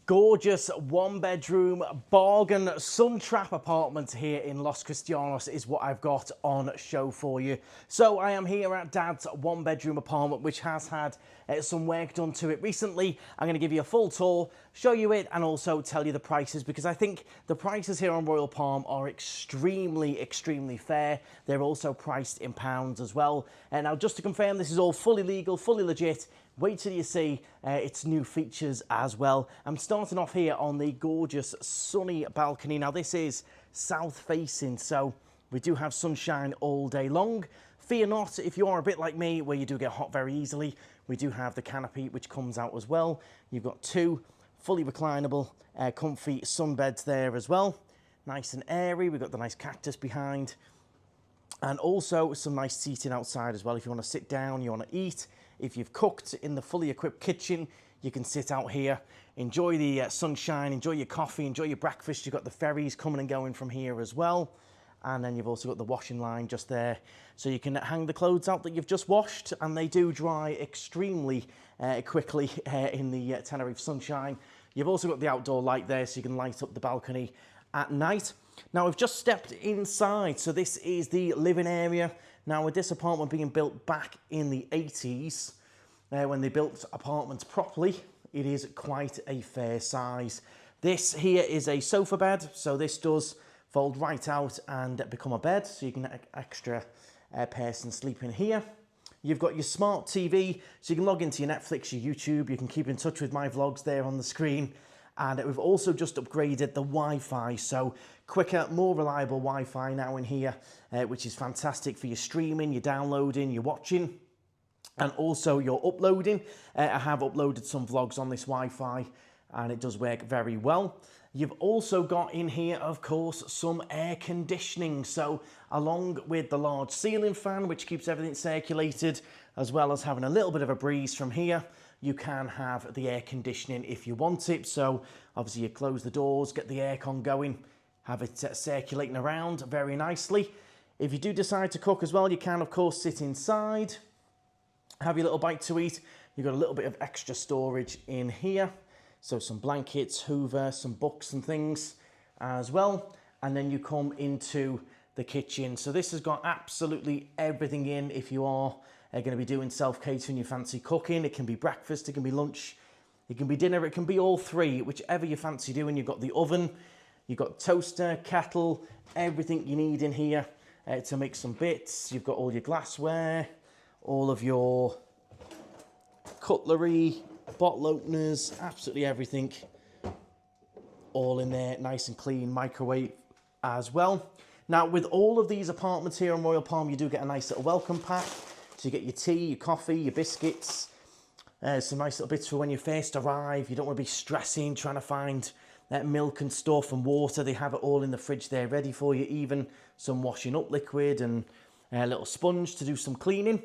Gorgeous one-bedroom bargain Suntrap apartment here in Los Cristianos is what I've got on show for you. So I am here at Dad's one-bedroom apartment, which has had some work done to it recently. I'm going to give you a full tour, show you it, and also tell you the prices, because I think the prices here on Royal Palm are extremely fair. They're also priced in pounds as well. And now, just to confirm, this is all fully legal, fully legit. Wait till you see its new features as well. I'm starting off here on the gorgeous sunny balcony. Now this is south facing, so we do have sunshine all day long. Fear not, if you are a bit like me, where you do get hot very easily, we do have the canopy which comes out as well. You've got two fully reclinable, comfy sunbeds there as well. Nice and airy. We've got the nice cactus behind. And also some nice seating outside as well. If you want to sit down, you want to eat. If you've cooked in the fully equipped kitchen, you can sit out here, enjoy the sunshine, enjoy your coffee, enjoy your breakfast. You've got the ferries coming and going from here as well. And then you've also got the washing line just there. So you can hang the clothes out that you've just washed, and they do dry extremely quickly in the Tenerife sunshine. You've also got the outdoor light there, so you can light up the balcony at night. Now we've just stepped inside, so this is the living area. Now with this apartment being built back in the 80s, when they built apartments properly, it is quite a fair size. This here is a sofa bed, so this does fold right out and become a bed, so you can get an extra person sleeping here. You've got your smart TV, so you can log into your Netflix, your YouTube, you can keep in touch with my vlogs there on the screen. And we've also just upgraded the Wi-Fi, so quicker, more reliable Wi-Fi now in here, which is fantastic for your streaming, your downloading, your watching, and also your uploading. I have uploaded some vlogs on this Wi-Fi, and it does work very well. You've also got in here, of course, some air conditioning. So along with the large ceiling fan, which keeps everything circulated, as well as having a little bit of a breeze from here, you can have the air conditioning if you want it. So obviously you close the doors, get the aircon going, have it circulating around very nicely. If you do decide to cook as well, you can of course sit inside, have your little bite to eat. You've got a little bit of extra storage in here. So some blankets, hoover, some books and things as well. And then you come into the kitchen. So this has got absolutely everything in if you are going to be doing self-catering, you fancy cooking. It can be breakfast, it can be lunch, it can be dinner, it can be all three, whichever you fancy doing. You've got the oven, you've got toaster, kettle, everything you need in here to make some bits. You've got all your glassware, all of your cutlery, bottle openers, absolutely everything, all in there, nice and clean. Microwave as well. Now with all of these apartments here on Royal Palm, you do get a nice little welcome pack. So you get your tea, your coffee, your biscuits, some nice little bits for when you first arrive. You don't want to be stressing, trying to find milk and stuff and water. They have it all in the fridge there ready for you, even some washing up liquid and a little sponge to do some cleaning.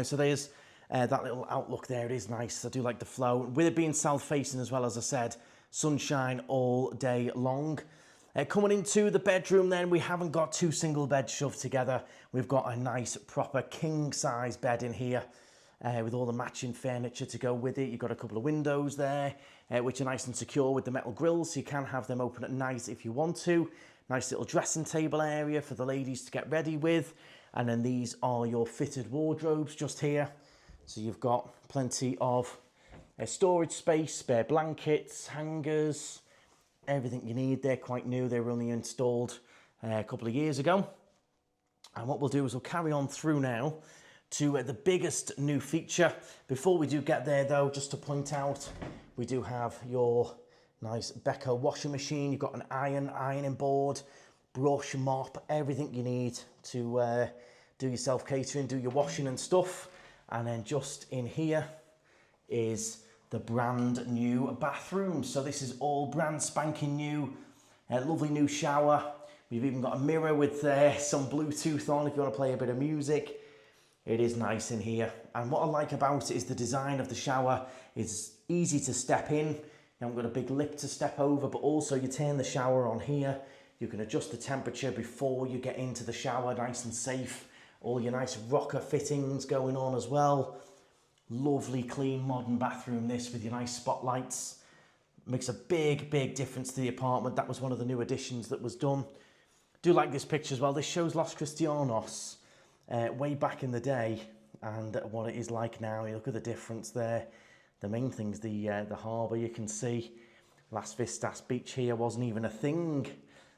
So there's that little outlook there. It is nice. I do like the flow. With it being south facing as well, as I said, sunshine all day long. Coming into the bedroom then, we haven't got two single beds shoved together. We've got a nice proper king size bed in here with all the matching furniture to go with it. You've got a couple of windows there, which are nice and secure with the metal grills, so you can have them open at night if you want to. Nice little dressing table area for the ladies to get ready with. And then these are your fitted wardrobes just here. So you've got plenty of storage space, spare blankets, hangers, everything you need. They're quite new. They were only installed a couple of years ago. And what we'll do is we'll carry on through now to the biggest new feature. Before we do get there though, just to point out, we do have your nice Beko washing machine. You've got an ironing board, brush, mop, everything you need to do your self-catering, do your washing and stuff. And then just in here is the brand new bathroom. So this is all brand spanking new, lovely new shower. We've even got a mirror with some Bluetooth on if you want to play a bit of music. It is nice in here. And what I like about it is the design of the shower is easy to step in. You haven't got a big lip to step over, but also you turn the shower on here. You can adjust the temperature before you get into the shower, nice and safe. All your nice rocker fittings going on as well. Lovely, clean, modern bathroom this with your nice spotlights. Makes a big difference to the apartment. That was one of the new additions that was done. Do like this picture as well. This shows Los Cristianos way back in the day and what it is like now. You look at the difference there. The main thing's the harbour. You can see Las Vistas Beach here wasn't even a thing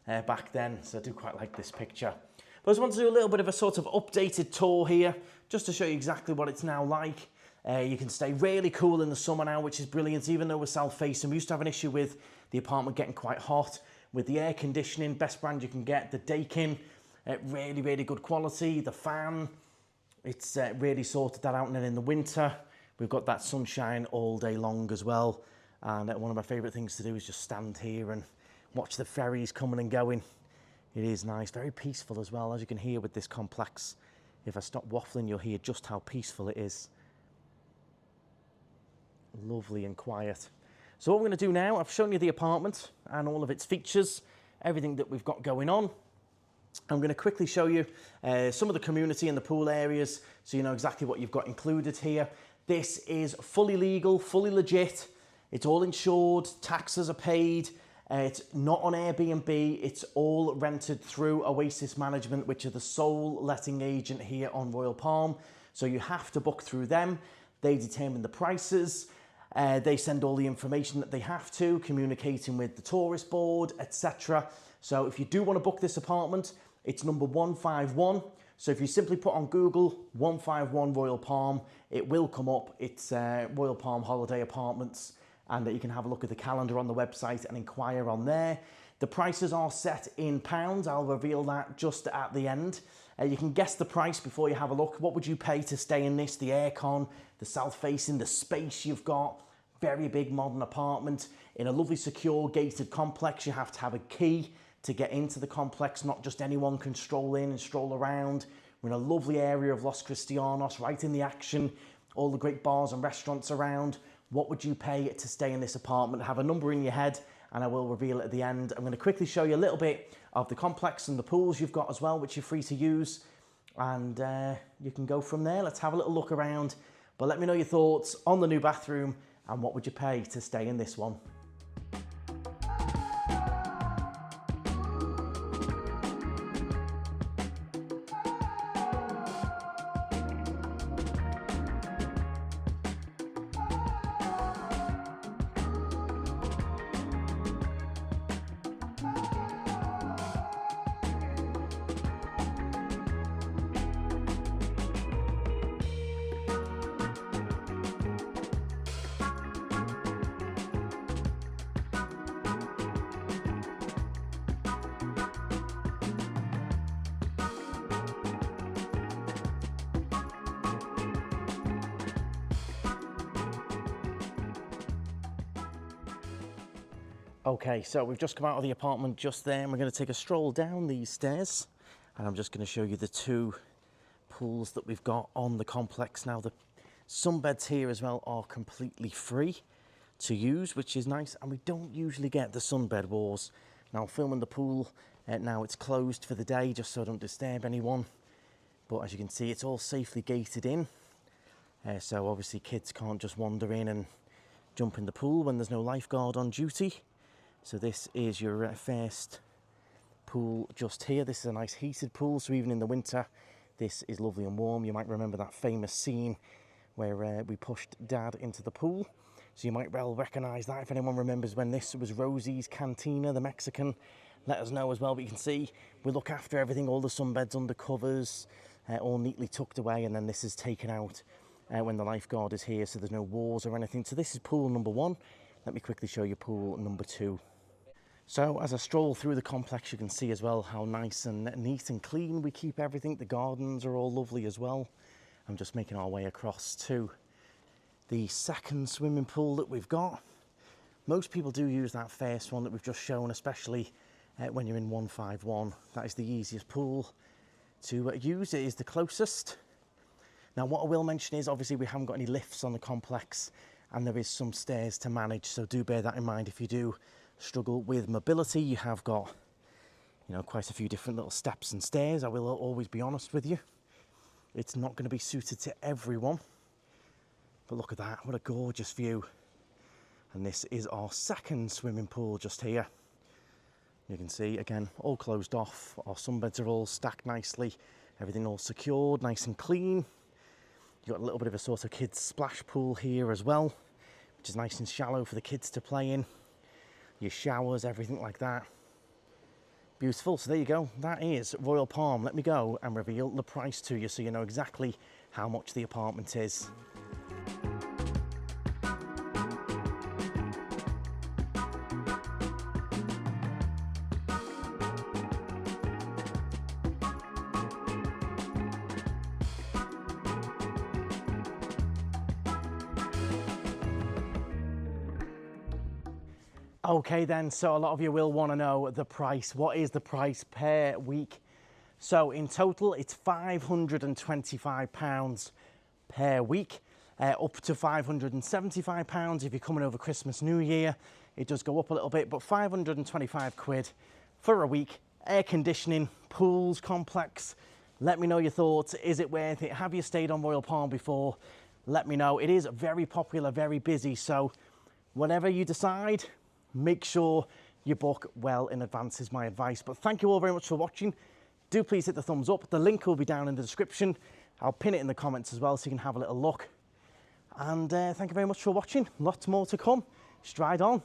back then, so I do quite like this picture. But I just want to do a little bit of a sort of updated tour here, just to show you exactly what it's now like. You can stay really cool in the summer now, which is brilliant, even though we're south-facing. We used to have an issue with the apartment getting quite hot. With the air conditioning, best brand you can get, the Dakin, really good quality. The fan, it's really sorted that out. And then in the winter, we've got that sunshine all day long as well. And one of my favourite things to do is just stand here and watch the ferries coming and going. It is nice, very peaceful as well, as you can hear with this complex. If I stop waffling, you'll hear just how peaceful it is. Lovely and quiet. So what we're going to do now, I've shown you the apartment and all of its features, everything that we've got going on. I'm going to quickly show you some of the community and the pool areas so you know exactly what you've got included here. This is fully legal, fully legit. It's all insured, taxes are paid. It's not on Airbnb, it's all rented through Oasis Management, which are the sole letting agent here on Royal Palm. So you have to book through them. They determine the prices. They send all the information that they have to, communicating with the tourist board, etc. So if you do want to book this apartment, it's number 151. So if you simply put on Google 151 Royal Palm, it will come up. It's Royal Palm Holiday Apartments, and you can have a look at the calendar on the website and inquire on there. The prices are set in pounds. I'll reveal that just at the end. You can guess the price before you have a look. What would you pay to stay in this? The aircon, the south-facing, the space you've got. Very big modern apartment in a lovely secure gated complex. You have to have a key to get into the complex. Not just anyone can stroll in and stroll around. We're in a lovely area of Los Cristianos, right in the action. All the great bars and restaurants around. What would you pay to stay in this apartment? Have a number in your head and I will reveal it at the end. I'm going to quickly show you a little bit of the complex and the pools you've got as well, which you're free to use. And you can go from there. Let's have a little look around. But let me know your thoughts on the new bathroom and what would you pay to stay in this one. Okay, so we've just come out of the apartment just there and we're going to take a stroll down these stairs and I'm just going to show you the two pools that we've got on the complex. Now the sunbeds here as well are completely free to use, which is nice, and we don't usually get the sunbed wars. Now filming the pool, now it's closed for the day just so I don't disturb anyone, but as you can see it's all safely gated in, so obviously kids can't just wander in and jump in the pool when there's no lifeguard on duty. So this is your first pool just here. This is a nice heated pool, so even in the winter, this is lovely and warm. You might remember that famous scene where we pushed Dad into the pool. So you might well recognise that. If anyone remembers when this was Rosie's Cantina, the Mexican, let us know as well. But you can see we look after everything, all the sunbeds under covers, all neatly tucked away, and then this is taken out when the lifeguard is here, so there's no wars or anything. So this is pool number 1. Let me quickly show you pool number 2. So as I stroll through the complex, you can see as well how nice and neat and clean we keep everything. The gardens are all lovely as well. I'm just making our way across to the second swimming pool that we've got. Most people do use that first one that we've just shown, especially when you're in 151. That is the easiest pool to use. It is the closest. Now what I will mention is obviously we haven't got any lifts on the complex and there is some stairs to manage, so do bear that in mind if you do struggle with mobility. You have got, you know, quite a few different little steps and stairs. I will always be honest with you, it's not going to be suited to everyone, but look at that, what a gorgeous view. And this is our second swimming pool just here. You can see, again, all closed off. Our sunbeds are all stacked nicely. Everything all secured, nice and clean. You've got a little bit of a sort of kids splash pool here as well, which is nice and shallow for the kids to play in. Your showers, everything like that. Beautiful. So there you go. That is Royal Palm. Let me go and reveal the price to you so you know exactly how much the apartment is. Okay then, so a lot of you will want to know the price. What is the price per week? So in total, it's £525 per week, up to £575 if you're coming over Christmas, New Year. It does go up a little bit, but 525 quid for a week. Air conditioning, pools, complex. Let me know your thoughts. Is it worth it? Have you stayed on Royal Palm before? Let me know. It is very popular, very busy. So whatever you decide, make sure you book well in advance is my advice. But thank you all very much for watching. Do please hit the thumbs up. The link will be down in the description. I'll pin it in the comments as well so you can have a little look. And thank you very much for watching. Lots more to come. Stride on.